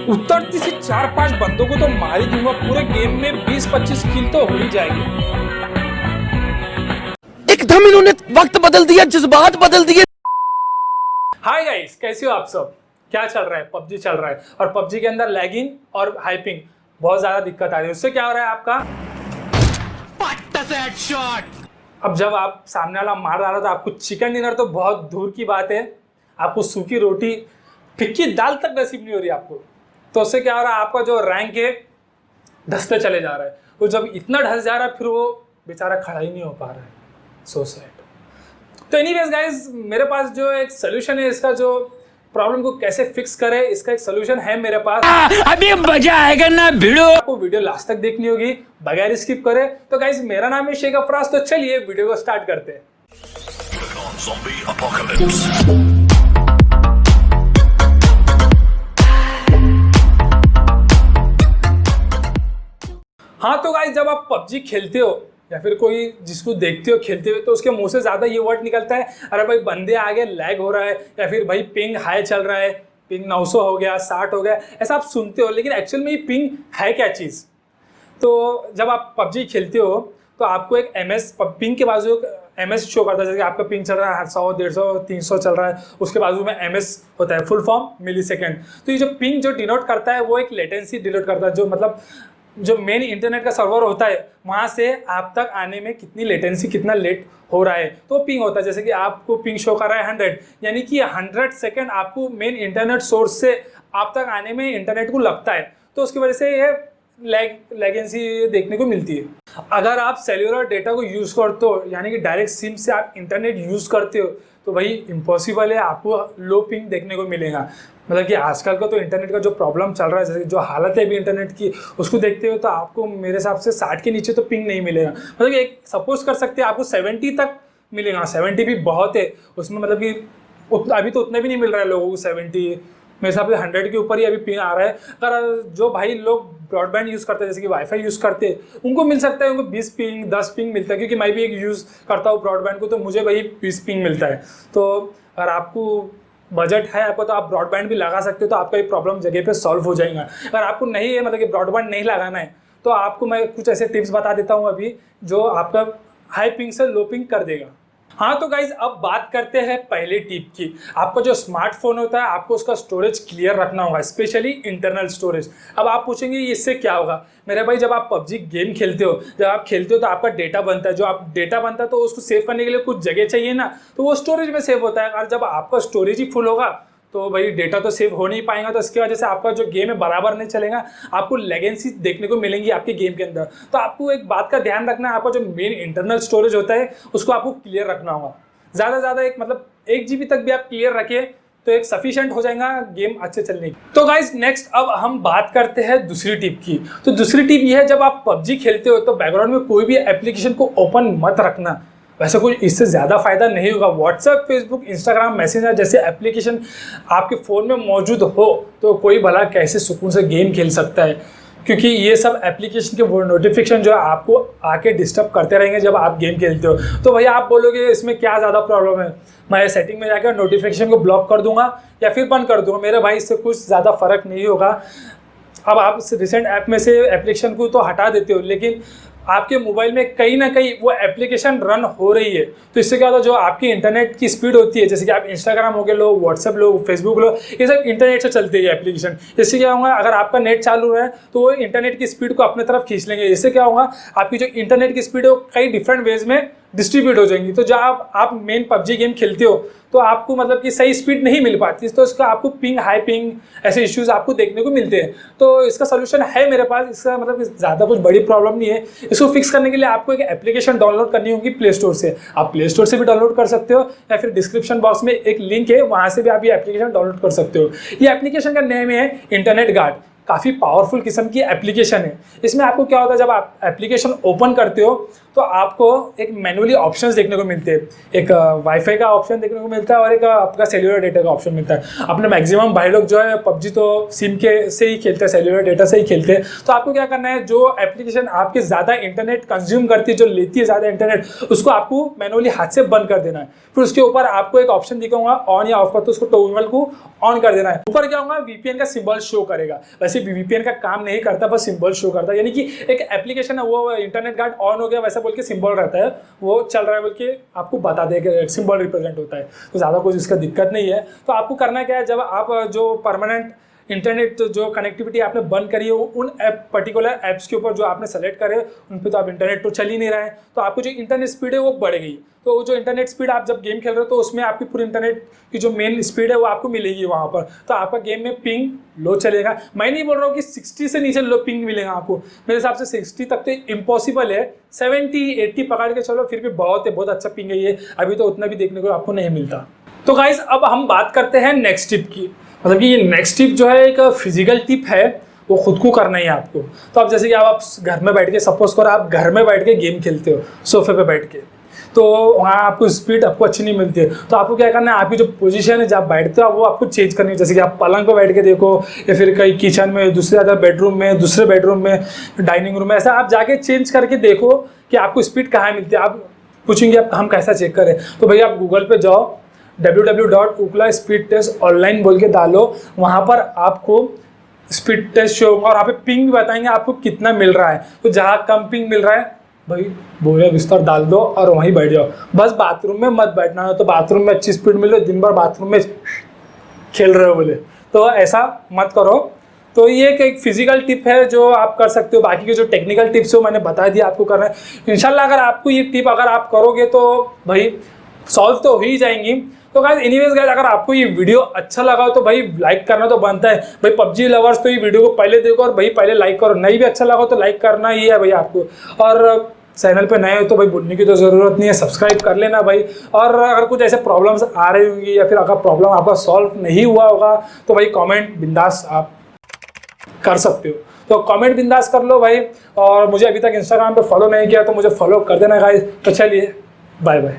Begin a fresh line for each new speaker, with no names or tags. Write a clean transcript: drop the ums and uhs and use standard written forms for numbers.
उतरती सी 4-5 बंदों को तो मार ही दूंगा, पूरे गेम में 20-25 किल तो हो ही जाएगी।
एकदम इन्होंने वक्त बदल दिया, जज्बात बदल दिए।
हाय गाइस, कैसे हो आप सब? क्या चल रहा है? पबजी चल रहा है और पबजी के अंदर लैगिंग और हाइपिंग बहुत ज्यादा दिक्कत आ रही है। उससे क्या हो रहा है आपका? अब जब आप सामने वाला मार रहा तो आपको चिकन डिनर तो बहुत दूर की बात है, आपको सूखी रोटी फिक्की दाल तक नसीब नहीं हो रही आपको। तो उससे क्या हो रहा है, आपका जो रैंक है धंसते चले जा रहा है। वो जब इतना ढस जा रहा है फिर वो बेचारा खड़ा ही नहीं हो पा रहा है। So sad. तो एनीवेज गाइस, मेरे पास जो एक सोल्यूशन है, इसका जो प्रॉब्लम को कैसे फिक्स करे, इसका एक सोल्यूशन है मेरे पास।
अभी मजा आएगा ना भिड़ो।
आपको वीडियो लास्ट तक देखनी होगी बगैर स्किप करे। तो गाइस, मेरा नाम है शेख अफराज। तो चलिए वीडियो को स्टार्ट करते हैं। हाँ तो गाइस, जब आप पबजी खेलते हो या फिर कोई जिसको देखते हो खेलते हुए, तो उसके मुंह से ज़्यादा ये वर्ड निकलता है, अरे भाई बंदे आगे लैग हो रहा है, या फिर भाई पिंग हाई चल रहा है, पिंग 900 हो गया, 60 हो गया, ऐसा आप सुनते हो। लेकिन एक्चुअल में ये पिंग है क्या चीज़? तो जब आप पबजी खेलते हो तो आपको एक MS पिंग के बाजू एक MS शो करता है। जैसे कि आपका पिंग चल रहा है 100, 150, 300 चल रहा है, उसके बाजू में MS होता है, फुल फॉर्म मिली सेकेंड। तो ये जो पिंग जो डिनोट करता है वो एक लेटेंसी डिनोट करता है, जो मतलब जो मेन इंटरनेट का सर्वर होता है वहाँ से आप तक आने में कितनी लेटेंसी, कितना लेट हो रहा है, तो पिंग होता है। जैसे कि आपको पिंग शो कर रहा है 100, यानी कि 100 सेकेंड आपको मेन इंटरनेट सोर्स से आप तक आने में इंटरनेट को लगता है। तो उसकी वजह से ये लेगेंसी देखने को मिलती है। अगर आप सेल्यूलर डेटा को यूज़ करते हो, यानी कि डायरेक्ट सिम से आप इंटरनेट यूज़ करते हो, तो भाई इम्पॉसिबल है, आपको लो पिंग देखने को मिलेगा। मतलब कि आजकल का तो इंटरनेट का जो प्रॉब्लम चल रहा है, जैसे जो हालत है अभी इंटरनेट की, उसको देखते हो तो आपको मेरे हिसाब से 60 के नीचे तो पिंग नहीं मिलेगा। मतलब कि एक सपोज कर सकते हैं आपको 70 तक मिलेगा। 70 भी बहुत है उसमें, मतलब कि अभी तो उतना भी नहीं मिल रहा है लोगों को 70। मेरे हिसाब से 100 के ऊपर ही अभी पिंग आ रहा है। अगर जो भाई लोग ब्रॉडबैंड यूज़ करते हैं, जैसे कि वाईफाई यूज़ करते हैं, उनको मिल सकता है, उनको 20 पिंग 10 पिंग मिलता है। क्योंकि मैं भी एक यूज़ करता हूँ ब्रॉडबैंड को, तो मुझे भाई 20 पिंग मिलता है। तो अगर आपको बजट है आपको, तो आप ब्रॉडबैंड भी लगा सकते हो, तो आपका ये प्रॉब्लम जगह पे सॉल्व हो जाएगा। अगर आपको नहीं है, मतलब कि ब्रॉडबैंड नहीं लगाना है, तो आपको मैं कुछ ऐसे टिप्स बता देता हूँ अभी, जो आपका हाई पिंग से लो पिंग कर देगा। हाँ तो गाइज, अब बात करते हैं पहले टिप की। आपका जो स्मार्टफोन होता है, आपको उसका स्टोरेज क्लियर रखना होगा, स्पेशली इंटरनल स्टोरेज। अब आप पूछेंगे इससे क्या होगा? मेरे भाई, जब आप पबजी गेम खेलते हो, तो आपका डेटा बनता है। जो आप डेटा बनता है तो उसको सेव करने के लिए कुछ जगह चाहिए ना, तो वो स्टोरेज में सेव होता है। और जब आपका स्टोरेज ही फुल होगा तो भाई डेटा तो सेव हो नहीं पाएगा, तो इसकी वजह से आपका जो गेम है बराबर नहीं चलेगा, आपको लेगेंसी देखने को मिलेंगी आपके गेम के अंदर। तो आपको एक बात का ध्यान रखना है, आपका जो मेन इंटरनल स्टोरेज होता है उसको आपको क्लियर रखना होगा। ज़्यादा से ज़्यादा एक मतलब 1 GB तक भी आप क्लियर रखिए तो एक सफिशिएंट हो जाएगा गेम अच्छे चलने की। तो गाइज नेक्स्ट अब हम बात करते हैं दूसरी टिप की। तो दूसरी टिप ये है, जब आप पबजी खेलते हो तो बैकग्राउंड में कोई भी एप्लीकेशन को ओपन मत रखना। वैसे कोई इससे ज़्यादा फायदा नहीं होगा। व्हाट्सएप, फेसबुक, इंस्टाग्राम, मैसेंजर जैसे एप्लीकेशन आपके फ़ोन में मौजूद हो तो कोई भला कैसे सुकून से गेम खेल सकता है, क्योंकि ये सब एप्लीकेशन के वो नोटिफिकेशन जो है आपको आके डिस्टर्ब करते रहेंगे जब आप गेम खेलते हो। तो भैया आप बोलोगे इसमें क्या ज़्यादा प्रॉब्लम है, मैं सेटिंग में जाकर नोटिफिकेशन को ब्लॉक कर दूंगा या फिर बंद कर दूंगा। मेरे भाई, इससे कुछ ज़्यादा फ़र्क नहीं होगा। अब आप रिसेंट ऐप में से एप्लीकेशन को तो हटा देते हो, लेकिन आपके मोबाइल में कहीं ना कहीं वो एप्लीकेशन रन हो रही है। तो इससे क्या होता है, जो आपकी इंटरनेट की स्पीड होती है, जैसे कि आप इंस्टाग्राम हो गए लो, व्हाट्सएप लो, फेसबुक लो, ये सब इंटरनेट से चलती है एप्लीकेशन। इससे क्या होगा, अगर आपका नेट चालू है तो वो इंटरनेट की स्पीड को अपने तरफ खींच लेंगे। इससे क्या होगा, आपकी जो इंटरनेट की स्पीड है वो कई डिफरेंट वेज में डिस्ट्रीब्यूट हो जाएंगी। तो जब आप मेन पबजी गेम खेलते हो तो आपको मतलब कि सही स्पीड नहीं मिल पाती, तो इसका आपको पिंग, हाई पिंग ऐसे इश्यूज आपको देखने को मिलते हैं। तो इसका सोल्यूशन है मेरे पास। इसका मतलब ज़्यादा कुछ बड़ी प्रॉब्लम नहीं है। इसको फिक्स करने के लिए आपको एक एप्लीकेशन डाउनलोड करनी होगी प्ले स्टोर से। आप प्ले स्टोर से भी डाउनलोड कर सकते हो, या फिर डिस्क्रिप्शन बॉक्स में एक लिंक है, वहाँ से भी आप ये एप्लीकेशन डाउनलोड कर सकते हो। ये एप्लीकेशन का नेम है इंटरनेट गार्ड। काफ़ी पावरफुल किस्म की एप्लीकेशन है। इसमें आपको क्या होता है, जब आप एप्लीकेशन ओपन करते हो तो आपको एक मैनुअली ऑप्शंस देखने को मिलते हैं। एक वाईफाई का ऑप्शन देखने को मिलता है और एक आपका सेल्युलर डेटा का ऑप्शन मिलता है। अपने मैक्सिमम भाई लोग जो है पबजी तो सिम के से ही खेलते हैं, सेल्युलर डेटा से ही खेलते हैं। तो आपको क्या करना है, जो एप्लीकेशन आपके ज़्यादा इंटरनेट कंज्यूम करती है, जो लेती है ज़्यादा इंटरनेट, उसको आपको मैनुअली हाथ से बंद कर देना है। फिर उसके ऊपर आपको एक ऑप्शन दिखाऊंगा ऑन या ऑफ का, तो उसको टॉगल को ऑन कर देना है। ऊपर क्या होगा, वीपीएन का सिंबल शो करेगा। वैसे वीपीएन का काम नहीं करता, बस सिंबल शो करता है, यानी कि एक एप्लीकेशन है वो इंटरनेट गार्ड ऑन हो गया वैसा बोल के सिंबल रहता है, वो चल रहा है बोल के आपको बता देगा, सिंबल रिप्रेजेंट होता है। तो ज़्यादा कुछ इसका दिक्कत नहीं है। तो आपको करना क्या है, जब आप जो परमानेंट इंटरनेट जो कनेक्टिविटी आपने बंद करी है उन पर्टिकुलर ऐप्स के ऊपर जो आपने सेलेक्ट करे उन पे तो आप इंटरनेट तो चल ही नहीं रहा है, तो आपको जो इंटरनेट स्पीड है वो बढ़ गई। तो जो इंटरनेट स्पीड आप जब गेम खेल रहे हो तो उसमें आपकी पूरी इंटरनेट की जो मेन स्पीड है वो आपको मिलेगी वहाँ पर। तो आपका गेम में पिंग लो चलेगा। मैं नहीं बोल रहा हूँ कि 60 से नीचे लो पिंग मिलेगा आपको, मेरे हिसाब से 60 तक तो इम्पॉसिबल है। 70-80 पकड़ के चलो फिर भी बहुत है, बहुत अच्छा पिंग है ये। अभी तो उतना भी देखने को आपको नहीं मिलता। तो गाइज अब हम बात करते हैं नेक्स्ट टिप की। मतलब कि ये नेक्स्ट टिप जो है एक फिजिकल टिप है, वो खुद को करना ही है आपको। तो अब जैसे कि आप घर में बैठ के, सपोज करो आप घर में बैठ के गेम खेलते हो सोफे पे बैठ के, तो वहाँ आपको स्पीड आपको अच्छी नहीं मिलती है। तो आपको क्या करना है, आपकी जो पोजीशन है जहाँ बैठते हो वो आपको चेंज करनी है। जैसे कि आप पलंग पे बैठ के देखो, या फिर कहीं किचन में, दूसरे ज़्यादा बेडरूम में, दूसरे बेडरूम में, डाइनिंग रूम में, ऐसा आप जाके चेंज करके देखो कि आपको स्पीड कहाँ मिलती है। आप पूछेंगे आप हम कैसा चेक करें, तो भैया आप गूगल पे जाओ, www.ukla स्पीड टेस्ट ऑनलाइन बोल के डालो, वहाँ पर आपको स्पीड टेस्ट शो होगा और वहाँ पे पिंग भी बताएंगे आपको कितना मिल रहा है। तो जहाँ कम पिंग मिल रहा है भाई बोरिया बिस्तर डाल दो और वहीं बैठ जाओ। बस बाथरूम में मत बैठना है, तो बाथरूम में अच्छी स्पीड मिल रही है, दिन भर बाथरूम में खेल रहे हो बोले, तो ऐसा मत करो। तो ये एक फिजिकल टिप है जो आप कर सकते हो। बाकी के जो टेक्निकल टिप्स है मैंने बता दिया आपको करना है। इंशाल्लाह अगर आपको ये टिप अगर आप करोगे तो भाई सॉल्व तो हो ही जाएंगी। तो गाइस एनीवेज गाइस, अगर आपको ये वीडियो अच्छा लगा हो तो भाई लाइक करना तो बनता है। भाई पबजी लवर्स तो ये वीडियो को पहले देखो और भाई पहले लाइक करो, नहीं भी अच्छा लगा हो तो लाइक करना ही है भाई आपको। और चैनल पे नए हो तो भाई बोलने की तो ज़रूरत नहीं है, सब्सक्राइब कर लेना भाई। और अगर कुछ ऐसे प्रॉब्लम्स आ रही होंगी या फिर अगर प्रॉब्लम आपका सॉल्व नहीं हुआ होगा तो भाई कमेंट बिंदास आप कर सकते हो, तो कमेंट बिंदास कर लो भाई। और मुझे अभी तक इंस्टाग्राम पे फॉलो नहीं किया तो मुझे फॉलो कर देना गाइस। तो चलिए बाय बाय।